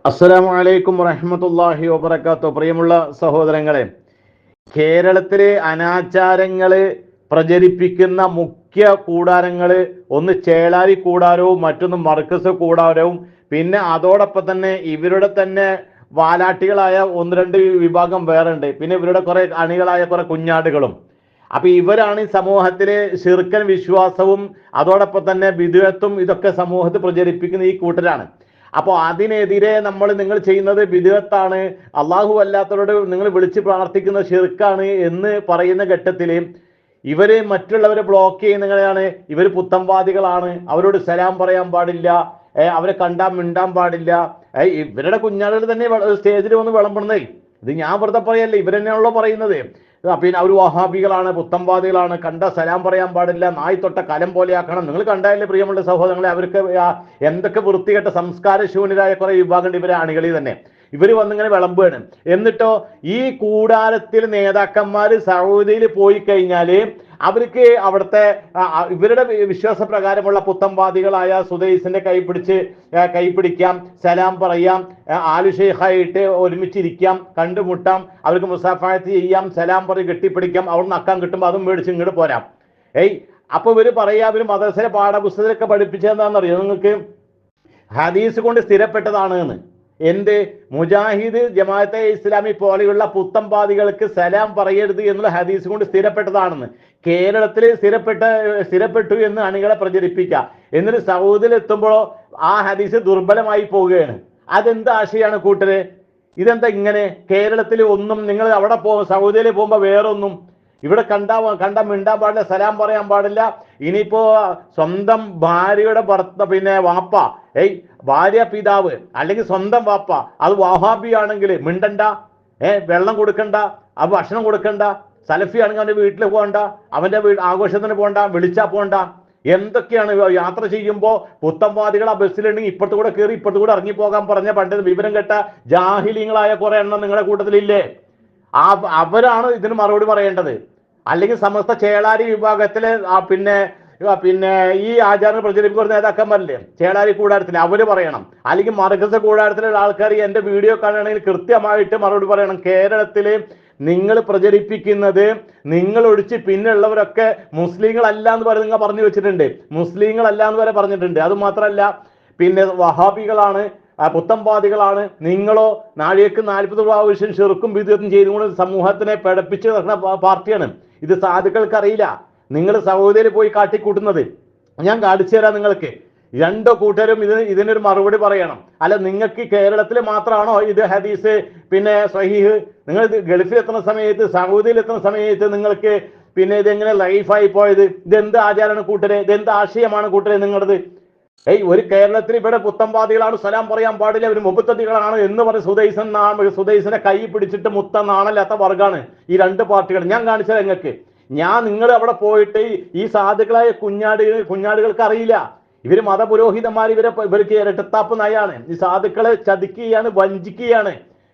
അസ്സലാമു അലൈക്കും വറഹ്മത്തുള്ളാഹി വബറകാതുഹു. പ്രിയമുള്ള സഹോദരങ്ങളെ, കേരളത്തിലെ അനാചാരങ്ങള് പ്രചരിപ്പിക്കുന്ന മുഖ്യ കൂടാരങ്ങള് ഒന്ന് ചേളാരി കൂടാരവും മറ്റൊന്ന് മർക്കസ് കൂടാരവും, പിന്നെ അതോടൊപ്പം തന്നെ ഇവരുടെ തന്നെ വാലാട്ടികളായ ഒന്ന് രണ്ട് വിഭാഗം വേറെ ഉണ്ട്. പിന്നെ ഇവരുടെ കുറെ അണികളായ കുറെ കുഞ്ഞാടുകളും. അപ്പൊ ഇവരാണ് ഈ സമൂഹത്തിലെ ശിർക്കൻ വിശ്വാസവും അതോടൊപ്പം തന്നെ ബിദ്അത്തും ഇതൊക്കെ സമൂഹത്തിൽ പ്രചരിപ്പിക്കുന്ന ഈ കൂട്ടരാണ്. അപ്പോൾ അതിനെതിരെ നിങ്ങൾ ചെയ്യുന്നത് ബിദ്അത്താണ്, അള്ളാഹു അല്ലാത്തവരോട് നിങ്ങൾ വിളിച്ച് പ്രാർത്ഥിക്കുന്ന ഷിർക്കാണ് എന്ന് പറയുന്ന ഘട്ടത്തിൽ ഇവര് മറ്റുള്ളവരെ ബ്ലോക്ക് ചെയ്യുന്നതാണ്. ഇവർ പുത്തംവാദികളാണ്, അവരോട് സലാം പറയാൻ പാടില്ല, അവരെ കണ്ടാൻ മിണ്ടാൻ പാടില്ല. ഇവരുടെ കുഞ്ഞാളുകൾ തന്നെ സ്റ്റേജിൽ വന്ന് വിളമ്പുന്നേ. ഇത് ഞാൻ വെറുതെ പറയല്ലേ, ഇവരെന്നെയാണല്ലോ പറയുന്നത്. പിന്നെ അവർ വഹാബികളാണ്, പുത്തംവാദികളാണ്, കണ്ട സലാം പറയാൻ പാടില്ല, നായി തൊട്ട കലം പോലെയാക്കണം. നിങ്ങൾ കണ്ടായല്ലേ പ്രിയമുള്ള സഹോദരങ്ങളെ, അവർക്ക് എന്തൊക്കെ വൃത്തികെട്ട സംസ്കാരശൂന്യരായ കുറെ വിഭാഗമുണ്ട് ഇവരെ അണികളിൽ തന്നെ. ഇവർ വന്നിങ്ങനെ വിളമ്പുകയാണ്. എന്നിട്ടോ ഈ കൂടാരത്തിൽ നേതാക്കന്മാർ സൗദിയിൽ പോയി കഴിഞ്ഞാൽ അവർക്ക് അവിടുത്തെ ഇവരുടെ വിശ്വാസപ്രകാരമുള്ള പുത്തംവാദികളായ സുദൈസിന്റെ കൈപിടിക്കാം, സലാം പറയാം, ആലു ഷെയ്ഖായിട്ട് ഒരുമിച്ചിരിക്കാം, കണ്ടുമുട്ടാം, അവർക്ക് മുസാഫായത്ത് ചെയ്യാം, സലാം പറയും, കെട്ടിപ്പിടിക്കാം, അവിടെ നിന്ന് അക്കം കിട്ടുമ്പോൾ അതും മേടിച്ച് ഇങ്ങോട്ട് പോരാം. അപ്പൊ ഇവര് പറയാ ഇവര് മദ്രസയിലെ പാഠപുസ്തകമൊക്കെ പഠിപ്പിച്ചതെന്താണെന്നറിയോ നിങ്ങൾക്ക്? ഹദീസ് കൊണ്ട് സ്ഥിരപ്പെട്ടതാണ് എന്ന്. എന്ത്? മുജാഹിദ്, ജമാഅത്തെ ഇസ്ലാമി പോലെയുള്ള പുത്തംവാദികൾക്ക് സലാം പറയരുത് എന്നുള്ള ഹദീസ് കൊണ്ട് സ്ഥിരപ്പെട്ടതാണെന്ന്. കേരളത്തിൽ സ്ഥിരപ്പെട്ടു എന്ന് അണികളെ പ്രചരിപ്പിക്കുക. എന്നിട്ട് സൗദിയിൽ എത്തുമ്പോഴോ ആ ഹദീസ് ദുർബലമായി പോവുകയാണ്. അതെന്ത് ആശയാണ് കൂട്ടര്? ഇതെന്താ ഇങ്ങനെ? കേരളത്തിൽ ഒന്നും നിങ്ങൾ അവിടെ സൗദിയിൽ പോകുമ്പോൾ വേറൊന്നും, ഇവിടെ കണ്ട മിണ്ടാൻ പാടില്ല, സലാം പറയാൻ പാടില്ല. ഇനിയിപ്പോ സ്വന്തം ഭാര്യയുടെ വാപ്പ, ഭാര്യ പിതാവ് അല്ലെങ്കിൽ സ്വന്തം വാപ്പ അത് വഹാബി ആണെങ്കിൽ മിണ്ടണ്ട, വെള്ളം കൊടുക്കണ്ട, അത് ഭക്ഷണം കൊടുക്കണ്ട. സലഫി ആണെങ്കിൽ അവന്റെ വീട്ടിൽ പോകണ്ട, അവന്റെ ആഘോഷത്തിന് പോകണ്ട, വിളിച്ചാ പോകണ്ട. എന്തൊക്കെയാണ് യാത്ര ചെയ്യുമ്പോൾ പുത്തംവാദികൾ ആ ബസ്സിലുണ്ടെങ്കിൽ ഇപ്പുറത്ത് കൂടെ കയറി ഇപ്പുറത്ത് കൂടെ ഇറങ്ങിപ്പോകാൻ പറഞ്ഞ പണ്ട് വിവരം കെട്ട ജാഹിലീങ്ങളായ കുറെ എണ്ണം നിങ്ങളുടെ കൂട്ടത്തിലില്ലേ? അവരാണ് ഇതിന് മറുപടി പറയേണ്ടത്. അല്ലെങ്കിൽ സമസ്ത ചേളാരി വിഭാഗത്തിലെ പിന്നെ ഈ ആചാരങ്ങൾ പ്രചരിപ്പിക്കുന്ന നേതാക്കന്മാരില്ലേ ചേളാരി കൂടാരത്തിൽ, അവര് പറയണം. അല്ലെങ്കിൽ മർക്കസ് കൂടാരത്തിലുള്ള ആൾക്കാർ എന്റെ വീഡിയോ കാണുകയാണെങ്കിൽ കൃത്യമായിട്ട് മറുപടി പറയണം. കേരളത്തില് നിങ്ങൾ പ്രചരിപ്പിക്കുന്നത്, നിങ്ങൾ ഒഴിച്ച് പിന്നെ ഉള്ളവരൊക്കെ മുസ്ലിങ്ങളല്ല എന്ന് നിങ്ങൾ പറഞ്ഞു വെച്ചിട്ടുണ്ട്. മുസ്ലിങ്ങളല്ല എന്ന് വരെ പറഞ്ഞിട്ടുണ്ട്. അത് മാത്രമല്ല, പിന്നെ വഹാബികളാണ്, പുത്തംവാദികളാണ്. നിങ്ങളോ നാഴികക്ക് 40 പ്രാവശ്യം ഷിർക്കും ബിദ്അത്തും ചെയ്തുകൊണ്ട് സമൂഹത്തിനെ പിഴപ്പിച്ച് നടക്കുന്ന പാർട്ടിയാണ്. ഇത് സാധുക്കൾക്ക് അറിയില്ല. നിങ്ങൾ സഹോദരിൽ പോയി കാട്ടിക്കൂട്ടുന്നത് ഞാൻ കാണിച്ചു തരാം നിങ്ങൾക്ക്. രണ്ടോ കൂട്ടരും ഇതിനൊരു മറുപടി പറയണം. അല്ല, നിങ്ങൾക്ക് കേരളത്തിൽ മാത്രമാണോ ഇത് ഹദീസ് പിന്നെ സ്വഹീഹ്? നിങ്ങൾ ഗൾഫിൽ എത്തുന്ന സമയത്ത്, സൗദിയിൽ എത്തുന്ന സമയത്ത് നിങ്ങൾക്ക് പിന്നെ ഇതെങ്ങനെ ലൈഫായി പോയത്? ഇതെന്ത് ആചാരമാണ് കൂട്ടരെ? ഇതെന്ത് ആശയമാണ് കൂട്ടരെ നിങ്ങളത്? ഒരു കേരളത്തിൽ ഇവിടെ പുത്തംവാദികളാണ്, സലാം പറയാൻ പാടില്ല, ഒരു മുബത്തദികളാണ് എന്ന് പറഞ്ഞ് സുദൈസിനെ കൈ പിടിച്ചിട്ട് നാണല്ലാത്ത വർഗ്ഗാണ് ഈ രണ്ട് പാർട്ടികൾ. ഞാൻ കാണിച്ചത് നിങ്ങൾക്ക്. നിങ്ങൾ അവിടെ പോയിട്ട് ഈ സാധുക്കളായ കുഞ്ഞാടുകൾക്ക് അറിയില്ല. ഇവര് മതപുരോഹിതന്മാർ, ഇവർക്ക് ഇരട്ടത്താപ്പ് നയാണ്. ഈ സാധുക്കളെ ചതിക്കുകയാണ്, വഞ്ചിക്കുകയാണ്.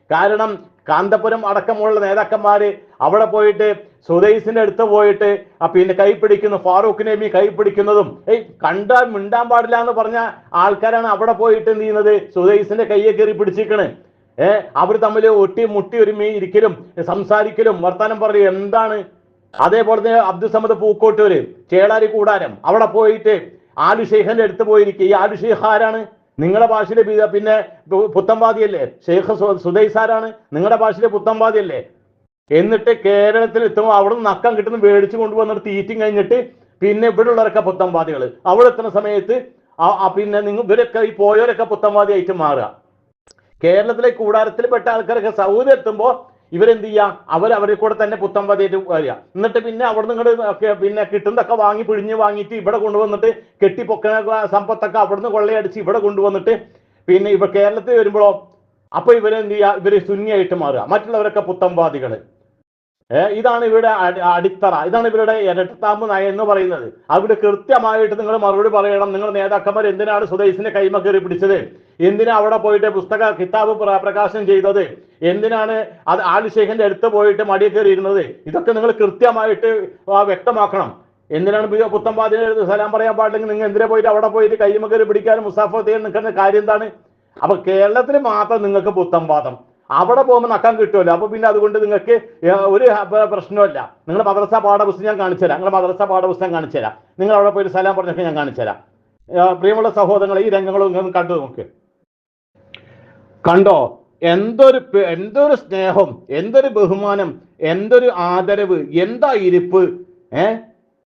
കാരണം കാന്തപുരം അടക്കമുള്ള നേതാക്കന്മാര് അവിടെ പോയിട്ട് സുദൈസിന്റെ അടുത്ത് പോയിട്ട് പിന്നെ കൈപ്പിടിക്കുന്നു, ഫാറൂഖ് നബി കൈപ്പിടിക്കുന്നതും കണ്ടാൽ മിണ്ടാൻ പാടില്ല എന്ന് പറഞ്ഞ ആൾക്കാരാണ് അവിടെ പോയിട്ട് എന്ത് ചെയ്യുന്നത്? സുദൈസിന്റെ കയ്യെ കയറി പിടിച്ചിരിക്കണ്. അവർ തമ്മിൽ മുട്ടി ഒരുമി ഇരിക്കലും സംസാരിക്കലും വർത്താനം പറയും. എന്താണ്? അതേപോലെ തന്നെ അബ്ദുസമദ് പൂക്കോട്ടൂര് ചേളാരി കൂടാരം അവിടെ പോയിട്ട് ആലു ഷെയ്ഖിന്റെ അടുത്ത് പോയിരിക്കുക. ഈ ആലു ഷെയ്ഖ് ആരാണ്? നിങ്ങളുടെ ഭാഷയിലെ പിന്നെ പുത്തംവാദിയല്ലേ? ഷെയ്ഖ് സുദൈസാരാണ് നിങ്ങളുടെ ഭാഷയിലെ പുത്തംവാദിയല്ലേ? എന്നിട്ട് കേരളത്തിൽ എത്തുമ്പോൾ അവിടെ നിന്ന് നക്കം കിട്ടുന്ന മേടിച്ചു കൊണ്ടുവന്നിട്ട് തീറ്റും കഴിഞ്ഞിട്ട് പിന്നെ ഇവിടെ ഉള്ളവരൊക്കെ പുത്തംവാദികൾ. അവിടെ എത്തുന്ന സമയത്ത് പിന്നെ ഇവരൊക്കെ ഈ പോയവരൊക്കെ പുത്തംവാദിയായിട്ട് മാറുക. കേരളത്തിലെ കൂടാരത്തിൽ പെട്ട ആൾക്കാരൊക്കെ സൗദി എത്തുമ്പോൾ ഇവരെന്ത് ചെയ്യാം? അവരെ കൂടെ തന്നെ പുത്തംവാദിയായിട്ട് വരിക. എന്നിട്ട് പിന്നെ അവിടെ നിന്ന് പിന്നെ കിട്ടുന്നതൊക്കെ പിഴിഞ്ഞ് വാങ്ങിയിട്ട് ഇവിടെ കൊണ്ടുവന്നിട്ട് കെട്ടിപ്പൊക്കുന്ന സമ്പത്തൊക്കെ അവിടുന്ന് കൊള്ളയടിച്ച് ഇവിടെ കൊണ്ടുവന്നിട്ട് പിന്നെ ഇവ കേരളത്തിൽ വരുമ്പോഴോ അപ്പൊ ഇവരെന്ത് ചെയ്യുക? ഇവര് സുന്നിയായിട്ട് മാറുക. മറ്റുള്ളവരൊക്കെ പുത്തംവാദികള്. ഇതാണ് ഇവരുടെ അടിത്തറ. ഇതാണ് ഇവരുടെ ഇരട്ടത്താമ്പ് നയം എന്ന് പറയുന്നത്. അവിടെ കൃത്യമായിട്ട് നിങ്ങൾ മറുപടി പറയണം. നിങ്ങൾ നേതാക്കന്മാർ എന്തിനാണ് സുദൈസിന്റെ കൈമ കയറി പിടിച്ചത്? എന്തിനാ അവിടെ പോയിട്ട് കിതാബ് പ്രകാശനം ചെയ്തത്? എന്തിനാണ് അത് ആലു ഷെയ്ഖിന്റെ അടുത്ത് പോയിട്ട് മടിയെ കയറി ഇരുന്നത്? ഇതൊക്കെ നിങ്ങൾ കൃത്യമായിട്ട് വ്യക്തമാക്കണം. എന്തിനാണ് പുത്തംവാദിനെ സലാം പറയാൻ പാടില്ലെങ്കിൽ നിങ്ങൾ എന്തിനാ പോയിട്ട് അവിടെ പോയിട്ട് കൈമ കയറി പിടിക്കാനും മുസാഫ ചെയ്യാൻ നിൽക്കുന്ന കാര്യം എന്താണ്? അപ്പൊ കേരളത്തിൽ മാത്രം നിങ്ങൾക്ക് പുത്തംവാദം, അവിടെ പോകുമ്പോൾ നക്കാൻ കിട്ടുമല്ലോ. അപ്പൊ പിന്നെ അതുകൊണ്ട് നിങ്ങൾക്ക് ഒരു പ്രശ്നമല്ല. നിങ്ങൾ മദ്രസ പാഠപുസ്തകം ഞാൻ കാണിച്ചു തരാം, നിങ്ങൾ മദ്രസ പാഠപുസ്തകം കാണിച്ചു തരാം, നിങ്ങൾ അവിടെ പോയി സലാം പറഞ്ഞൊക്കെ ഞാൻ കാണിച്ചു തരാം. പ്രിയമുള്ള സഹോദരങ്ങളെ, ഈ രംഗങ്ങളും കണ്ടു നോക്ക്, കണ്ടോ? എന്തൊരു സ്നേഹം, എന്തൊരു ബഹുമാനം, എന്തൊരു ആദരവ്, എന്താ ഇരിപ്പ്.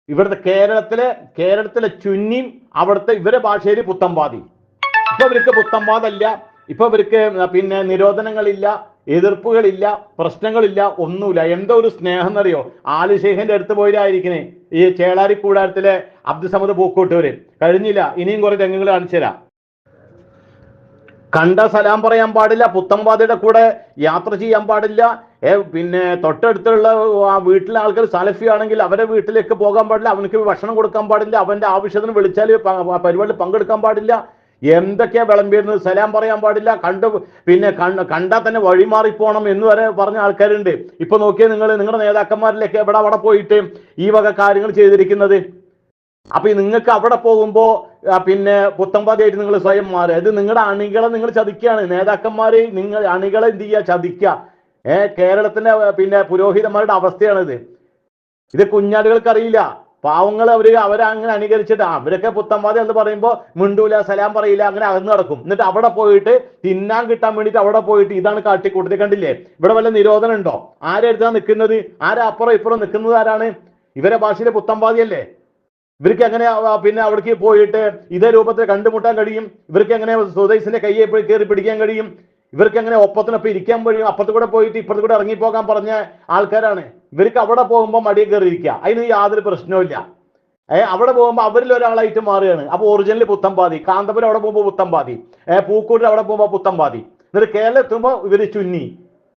ഇവിടുത്തെ കേരളത്തിലെ ചുന്നിയും അവിടുത്തെ ഇവരെ ഭാഷയിൽ പുത്തംവാദി. ഇപ്പൊ ഇവർക്ക് പുത്തംവാദമല്ല, ഇപ്പൊ ഇവർക്ക് പിന്നെ നിരോധനങ്ങളില്ല, എതിർപ്പുകളില്ല, പ്രശ്നങ്ങളില്ല, ഒന്നുമില്ല. എന്തോ ഒരു സ്നേഹം എന്നറിയോ? ആലി ഷെയ്ഖിന്റെ അടുത്ത് പോയിട്ടായിരിക്കണേ ഈ ചേളാരി കൂടാരത്തിലെ അബ്ദുസമദ് പൂക്കോട്ടൂര്. കഴിഞ്ഞില്ല, ഇനിയും കുറെ രംഗങ്ങൾ കാണിച്ചു തരാം. കണ്ട സലാം പറയാൻ പാടില്ല, പുത്തംവാദിയുടെ കൂടെ യാത്ര ചെയ്യാൻ പാടില്ല, പിന്നെ തൊട്ടടുത്തുള്ള വീട്ടിലെ ആൾക്കാർ സലഫി ആണെങ്കിൽ അവരെ വീട്ടിലേക്ക് പോകാൻ പാടില്ല, അവനക്ക് ഭക്ഷണം കൊടുക്കാൻ പാടില്ല, അവന്റെ ആവശ്യത്തിന് വിളിച്ചാൽ പരിപാടിയിൽ പങ്കെടുക്കാൻ പാടില്ല, എന്തൊക്കെയാ വിളമ്പിയിരുന്നത്, സലാം പറയാൻ പാടില്ല, കണ്ടാൽ തന്നെ വഴിമാറിപ്പോണം എന്ന് വരെ പറഞ്ഞ ആൾക്കാരുണ്ട്. ഇപ്പൊ നോക്കിയാൽ നിങ്ങളുടെ നേതാക്കന്മാരിലേക്ക് അവിടെ പോയിട്ട് ഈ വക കാര്യങ്ങൾ ചെയ്തിരിക്കുന്നത്. അപ്പൊ നിങ്ങൾക്ക് അവിടെ പോകുമ്പോ പിന്നെ പുത്തംവാദിയായിട്ട് നിങ്ങൾ സ്വയം മാറുക. ഇത് നിങ്ങളുടെ അണികളെ നിങ്ങൾ ചതിക്കുകയാണ്. നേതാക്കന്മാര് നിങ്ങൾ അണികളെ എന്ത് ചെയ്യുക? ചതിക്കുക. കേരളത്തിന്റെ പിന്നെ പുരോഹിതന്മാരുടെ അവസ്ഥയാണിത്. ഇത് കുഞ്ഞാടുകൾക്കറിയില്ല. പാവങ്ങൾ അവരങ്ങനെ അനുകരിച്ചിട്ട് അവരൊക്കെ പുത്തംവാദി എന്ന് പറയുമ്പോൾ മിണ്ടൂല, സലാം പറയില്ല, അങ്ങനെ അകന്ന് നടക്കും. എന്നിട്ട് അവിടെ പോയിട്ട് തിന്നാൻ കിട്ടാൻ വേണ്ടിയിട്ട് അവിടെ പോയിട്ട് ഇതാണ് കാട്ടിക്കൂട്ടത്. കണ്ടില്ലേ? ഇവിടെ വല്ല നിരോധനം ഉണ്ടോ? ആരെടുത്താ നിൽക്കുന്നത്? ആരാ അപ്പുറം ഇപ്പുറം നിൽക്കുന്നത്? ആരാണ്? ഇവരെ ഭാഷയിലെ പുത്തംവാദിയല്ലേ? ഇവർക്ക് എങ്ങനെ പിന്നെ അവിടേക്ക് പോയിട്ട് ഇതേ രൂപത്തിൽ കണ്ടുമുട്ടാൻ കഴിയും? ഇവർക്ക് എങ്ങനെ സുദൈസിന്റെ കയ്യെ പോയി കയറി പിടിക്കാൻ കഴിയും? ഇവർക്ക് എങ്ങനെ ഒപ്പത്തിനൊപ്പം ഇരിക്കാൻ കഴിയും? അപ്പുറത്ത് കൂടെ പോയിട്ട് ഇപ്പുറത്ത് കൂടെ ഇറങ്ങിപ്പോകാൻ പറഞ്ഞ ആൾക്കാരാണ്. ഇവർക്ക് അവിടെ പോകുമ്പോൾ മടിയെ കയറിയിരിക്കുക, അതിന് യാതൊരു പ്രശ്നവുമില്ല. അവിടെ പോകുമ്പോൾ അവരിൽ ഒരാളായിട്ട് മാറുകയാണ്. അപ്പൊ ഒറിജിനൽ പുത്തംവാദി. കാന്തപുരം അവിടെ പോകുമ്പോൾ പുത്തംവാദി, പൂക്കൂട്ടിൽ അവിടെ പോകുമ്പോൾ പുത്തംവാദി. എന്നിട്ട് കേരളം എത്തുമ്പോൾ ഇവര് ചുന്നി.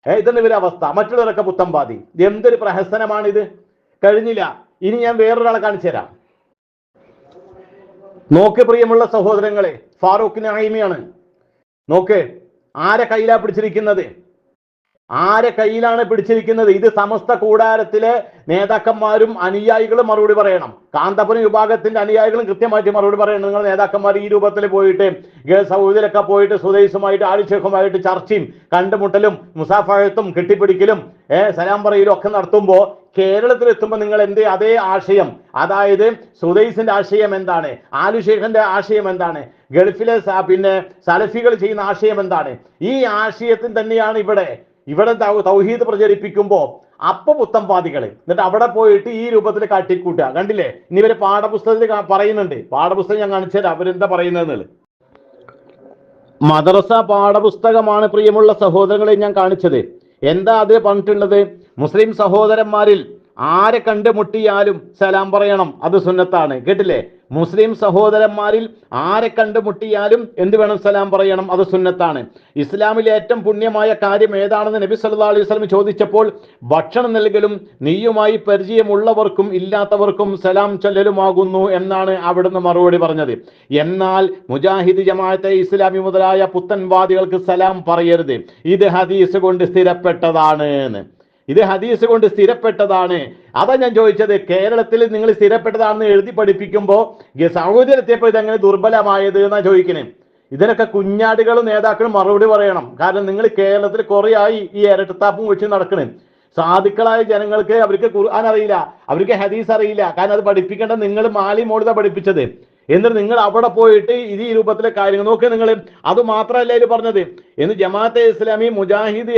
ഇതാണ് ഇവരുടെ അവസ്ഥ. മറ്റുള്ളവരൊക്കെ പുത്തംവാദി. എന്തൊരു പ്രഹസനമാണിത്! കഴിഞ്ഞില്ല, ഇനി ഞാൻ വേറൊരാളെ കാണിച്ചു തരാം. നോക്ക് പ്രിയമുള്ള സഹോദരങ്ങളെ, ഫാറൂഖ് നഈമിയാണ്. നോക്ക്, ആരെ കയ്യിലാ പിടിച്ചിരിക്കുന്നത്? ആരെ കയ്യിലാണ് പിടിച്ചിരിക്കുന്നത്? ഇത് സമസ്ത കൂടാരത്തിലെ നേതാക്കന്മാരും അനുയായികളും മറുപടി പറയണം. കാന്തപുരം വിഭാഗത്തിന്റെ അനുയായികളും കൃത്യമായിട്ട് മറുപടി പറയണം. നിങ്ങൾ നേതാക്കന്മാർ ഈ രൂപത്തിൽ പോയിട്ട് സൗദിയിലൊക്കെ പോയിട്ട് സുദൈസുമായിട്ട് ആലി ഷെയ്ഖുമായിട്ട് ചർച്ചയും കണ്ടുമുട്ടലും മുസാഫഹത്തും കെട്ടിപ്പിടിക്കലും സലാം പറയലും ഒക്കെ നടത്തുമ്പോൾ കേരളത്തിൽ എത്തുമ്പോൾ നിങ്ങൾ എന്തേ അതേ ആശയം, അതായത് സുദൈസിന്റെ ആശയം എന്താണ്, ആലി ഷെയ്ഖിന്റെ ആശയം എന്താണ്, ഗൾഫിലെ പിന്നെ സലഫികൾ ചെയ്യുന്ന ആശയം എന്താണ്? ഈ ആശയത്തിൽ തന്നെയാണ് ഇവിടെ തൗഹീദ് പ്രചരിപ്പിക്കുമ്പോ അപ്പൊ പുത്തംവാദികള് എന്നിട്ട് അവിടെ പോയിട്ട് ഈ രൂപത്തിൽ കാട്ടിക്കൂട്ടുക. കണ്ടില്ലേ? ഇനി ഇവര് പാഠപുസ്തകത്തിൽ പറയുന്നുണ്ട്. പാഠപുസ്തകം ഞാൻ കാണിച്ചു തരാം അവരെന്താ പറയുന്നത്. മദ്രസ പാഠപുസ്തകമാണ് പ്രിയമുള്ള സഹോദരങ്ങളെ ഞാൻ കാണിച്ചത്. എന്താ അത് പറഞ്ഞിട്ടുള്ളത്? മുസ്ലിം സഹോദരന്മാരിൽ ആരെ കണ്ടുമുട്ടിയാലും സലാം പറയണം, അത് സുന്നത്താണ്. കേട്ടില്ലേ? മുസ്ലിം സഹോദരന്മാരിൽ ആരെ കണ്ടുമുട്ടിയാലും എന്ത് വേണം? സലാം പറയണം, അത് സുന്നത്താണ്. ഇസ്ലാമിലെ ഏറ്റവും പുണ്യമായ കാര്യം ഏതാണെന്ന് നബി സല്ലല്ലാഹു അലൈഹി വസല്ലം ചോദിച്ചപ്പോൾ ഭക്ഷണം നൽകലും നീയുമായി പരിചയമുള്ളവർക്കും ഇല്ലാത്തവർക്കും സലാം ചൊല്ലലുമാകുന്നു എന്നാണ് അവിടുന്ന് മറുപടി പറഞ്ഞത്. എന്നാൽ മുജാഹിദ് ജമാഅത്തെ ഇസ്ലാമി മുതലായ പുത്തൻവാദികൾക്ക് സലാം പറയരുത്. ഇത് ഹദീസ് കൊണ്ട് സ്ഥിരപ്പെട്ടതാണ്. ഇത് ഹദീസ് കൊണ്ട് സ്ഥിരപ്പെട്ടതാണ്. അതാ ഞാൻ ചോദിച്ചത്. കേരളത്തിൽ നിങ്ങൾ സ്ഥിരപ്പെട്ടതാണെന്ന് എഴുതി പഠിപ്പിക്കുമ്പോൾ സൗദിയിലെത്തിയപ്പോൾ ഇതെങ്ങനെ ദുർബലമായത് എന്നാ ചോദിക്കണേ. ഇതിനൊക്കെ കുഞ്ഞാടുകളും നേതാക്കളും മറുപടി പറയണം. കാരണം നിങ്ങൾ കേരളത്തിൽ കുറേയായി ഈ ഇരട്ടത്താപ്പും വെച്ച് നടക്കണേ. സാധുക്കളായ ജനങ്ങൾക്ക് അവർക്ക് ഖുർആൻ അറിയില്ല, അവർക്ക് ഹദീസ് അറിയില്ല. കാരണം അത് പഠിപ്പിക്കേണ്ട നിങ്ങൾ മാലി മോളിത പഠിപ്പിച്ചത്. എന്നിട്ട് നിങ്ങൾ അവിടെ പോയിട്ട് ഈ രൂപത്തിലെ കാര്യങ്ങൾ നോക്കി. നിങ്ങൾ അത് മാത്രമല്ല ഇത് പറഞ്ഞത് എന്ന് ജമാഅത്തെ ഇസ്ലാമി മുജാഹിദ്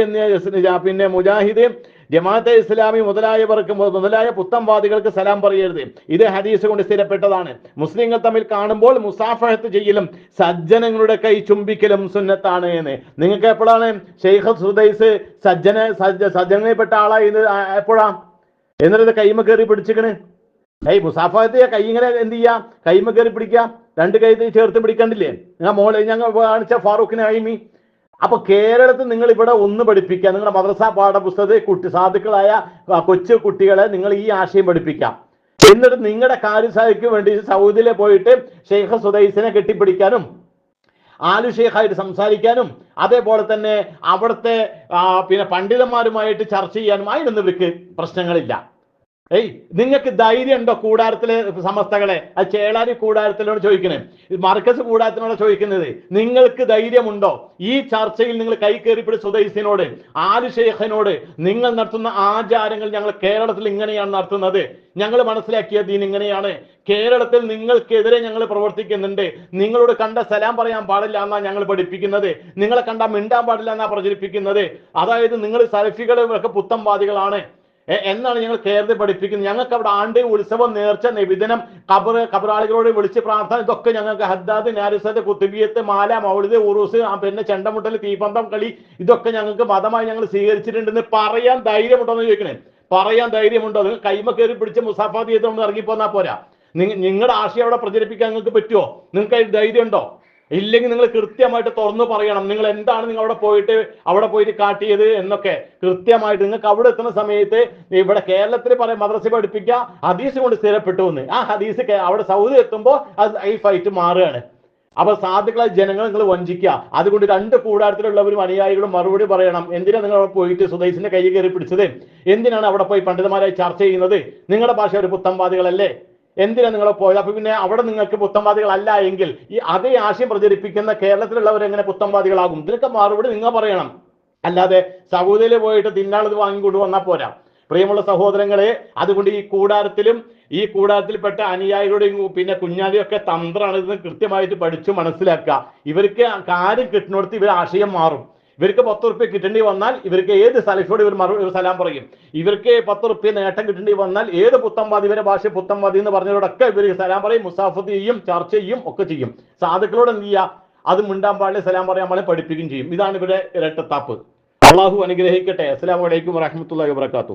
പിന്നെ മുജാഹിദ് ജമാഅത്തെ ഇസ്ലാമി മുതലായ പുത്തംവാദികൾക്ക് സലാം പറയരുത്. ഇത് ഹദീസ് കൊണ്ട് സ്ഥിരപ്പെട്ടതാണ്. മുസ്ലിങ്ങൾ തമ്മിൽ കാണുമ്പോൾ മുസാഫഹത്ത് ചെയ്യലും സജ്ജനങ്ങളുടെ കൈ ചുംബിക്കലും സുന്നത്താണ് എന്ന്. നിങ്ങൾക്ക് എപ്പോഴാണ് ഷെയ്ഖ് സുദൈസ് സജ്ജനയിൽപ്പെട്ട ആളായി എപ്പോഴാ? എന്നിട്ട് കൈമ കയറി പിടിച്ചിക്കണ്. മുസാഫഹത്ത് കൈ ഇങ്ങനെ എന്ത് ചെയ്യാം? കൈമ കയറി പിടിക്കാം, രണ്ട് കൈ ചേർത്ത് പിടിക്കണ്ടില്ലേ? ഞങ്ങൾ കാണിച്ച ഫാറൂഖ് നഈമി. അപ്പൊ കേരളത്തിൽ നിങ്ങൾ ഇവിടെ ഒന്ന് പഠിപ്പിക്കുക. നിങ്ങളുടെ മദ്രസ പാഠപുസ്തകത്തിൽ സാധുക്കളായ കൊച്ചു കുട്ടികളെ നിങ്ങൾ ഈ ആശയം പഠിപ്പിക്കാം. എന്നിട്ട് നിങ്ങളുടെ കാര്യസാധിക്ക് വേണ്ടി സൗദിയിലെ പോയിട്ട് ഷെയ്ഖ് സുദൈസിനെ കെട്ടിപ്പിടിക്കാനും ആലു ഷെയ്ഖായിട്ട് സംസാരിക്കാനും അതേപോലെ തന്നെ അവിടുത്തെ പിന്നെ പണ്ഡിതന്മാരുമായിട്ട് ചർച്ച ചെയ്യാനും അതിനൊന്നും ഇവർക്ക് പ്രശ്നങ്ങളില്ല. നിങ്ങൾക്ക് ധൈര്യം ഉണ്ടോ കൂടാരത്തിലെ സമസ്തകളെ? അത് ചേളാരി കൂടാരത്തിനോട് ചോദിക്കണേ, മർക്കസ് കൂടാരത്തിനോട് ചോദിക്കുന്നത്. നിങ്ങൾക്ക് ധൈര്യമുണ്ടോ ഈ ചർച്ചയിൽ നിങ്ങൾ കൈ കയറിപ്പിടി സുദൈസിനോട്, ആലു ഷെയ്ഖിനോട് നിങ്ങൾ നടത്തുന്ന ആചാരങ്ങൾ ഞങ്ങൾ കേരളത്തിൽ ഇങ്ങനെയാണ് നടത്തുന്നത്, ഞങ്ങൾ മനസ്സിലാക്കിയ ദീൻ ഇങ്ങനെയാണ്, കേരളത്തിൽ നിങ്ങൾക്കെതിരെ ഞങ്ങൾ പ്രവർത്തിക്കുന്നുണ്ട്, നിങ്ങളോട് കണ്ട സലാം പറയാൻ പാടില്ല എന്നാ ഞങ്ങൾ പഠിപ്പിക്കുന്നത്, നിങ്ങളെ കണ്ട മിണ്ടാൻ പാടില്ല എന്നാ പ്രചരിപ്പിക്കുന്നത്, അതായത് നിങ്ങൾ സലഫികൾ ഒക്കെ പുത്തംവാദികളാണ് എന്നാണ് ഞങ്ങൾ കേരളത്തിൽ പഠിപ്പിക്കുന്നത്. ഞങ്ങൾക്ക് അവിടെ ആണ്ട് ഉത്സവം, നേർച്ച, നിവേദനം, കബറാളികളോട് വിളിച്ച് പ്രാർത്ഥന, ഇതൊക്കെ ഞങ്ങൾക്ക് ഹദ്ദാദ്, നാരിസത്ത്, കുത്തുബിയത്ത്, മാല, മൗലിദ്, ഉറൂസ്, പിന്നെ ചെണ്ടമുട്ടൽ, തീപന്തം കളി, ഇതൊക്കെ ഞങ്ങൾക്ക് മതമായി ഞങ്ങൾ സ്വീകരിച്ചിട്ടുണ്ടെന്ന് പറയാൻ ധൈര്യമുണ്ടോ എന്ന് ചോദിക്കണേ. പറയാൻ ധൈര്യമുണ്ടോ? നിങ്ങൾ കൈമ കയറി പിടിച്ച് മുസാഫാത്ത് ചെയ്തുകൊണ്ട് ഇറങ്ങിപ്പോന്നാ പോരാ. നിങ്ങളുടെ ആശയം അവിടെ പ്രചരിപ്പിക്കാൻ നിങ്ങൾക്ക് പറ്റുമോ? നിങ്ങൾക്ക് അതിന് ധൈര്യം ഉണ്ടോ? ഇല്ലെങ്കിൽ നിങ്ങൾ കൃത്യമായിട്ട് തുറന്നു പറയണം, നിങ്ങൾ എന്താണ് നിങ്ങൾ അവിടെ പോയിട്ട് കാട്ടിയത് എന്നൊക്കെ കൃത്യമായിട്ട്. നിങ്ങൾക്ക് അവിടെ എത്തുന്ന സമയത്ത് ഇവിടെ കേരളത്തിൽ പറയാം മദ്രസ പഠിപ്പിക്കുക, ഹദീസ് കൊണ്ട് സ്ഥിരപ്പെട്ടു എന്ന്. ആ ഹദീസ് അവിടെ സൗദി എത്തുമ്പോൾ അത് ഈ ഫൈറ്റ് മാറുകയാണ്. അപ്പൊ സാധുക്കളായ ജനങ്ങൾ നിങ്ങൾ വഞ്ചിക്കുക. അതുകൊണ്ട് രണ്ട് കൂടാരത്തിലുള്ളവരും അനുയായികളും മറുപടി പറയണം. എന്തിനാണ് നിങ്ങൾ അവിടെ പോയിട്ട് സുദൈസിന്റെ കൈ കയറി പിടിച്ചത്? എന്തിനാണ് അവിടെ പോയി പണ്ഡിതന്മാരായി ചർച്ച ചെയ്യുന്നത്? നിങ്ങളുടെ ഭാഷ ഒരു പുത്തംവാദികളല്ലേ? എന്തിനാണ് നിങ്ങൾ പോയത്? അപ്പൊ പിന്നെ അവിടെ നിങ്ങൾക്ക് പുത്തംവാദികളല്ല എങ്കിൽ ഈ അതേ ആശയം പ്രചരിപ്പിക്കുന്ന കേരളത്തിലുള്ളവർ എങ്ങനെ പുത്തംവാദികളാകും? ഇതിനൊക്കെ മറുപടി നിങ്ങൾ പറയണം. അല്ലാതെ സൗദിയിൽ പോയിട്ട് തിന്നാളത് വാങ്ങിക്കൊണ്ട് വന്നാൽ പോരാ. പ്രിയമുള്ള സഹോദരങ്ങളെ, അതുകൊണ്ട് ഈ കൂടാരത്തിൽപ്പെട്ട അനുയായികളുടെയും പിന്നെ കുഞ്ഞാലിയൊക്കെ തന്ത്രമാണ്. ഇത് കൃത്യമായിട്ട് പഠിച്ചു മനസ്സിലാക്കുക. ഇവർക്ക് കാര്യം കിട്ടുന്നിടത്ത് ഇവർ ആശയം മാറും. ഇവർക്ക് 10 റുപ്യ കിട്ടേണ്ടി വന്നാൽ ഇവർക്ക് ഏത് സലഫോട് ഇവർ സലാം പറയും. ഇവർക്ക് 10 റുപ്യ നേട്ടം കിട്ടേണ്ടി വന്നാൽ ഏത് പുത്തംവാദി, ഇവരെ ഭാഷ പുത്തംവാദി എന്ന് പറഞ്ഞവരോടൊക്കെ ഇവർ സലാം പറയും, മുസാഫത്ത് ചെയ്യും, ചർച്ച ചെയ്യും, ഒക്കെ ചെയ്യും. സാധുക്കളോട് എന്ത് ചെയ്യുക? അത് മിണ്ടാൻ പാടില്ല, സലാം പറയാൻ പാടില്ല, പഠിപ്പിക്കുകയും ചെയ്യും. ഇതാണ് ഇവരുടെ ഇരട്ടത്താപ്പ്. അള്ളാഹു അനുഗ്രഹിക്കട്ടെ. അസ്സലാമു അലൈക്കും വറഹ്മത്തുള്ളാഹി വബറകാതുഹു.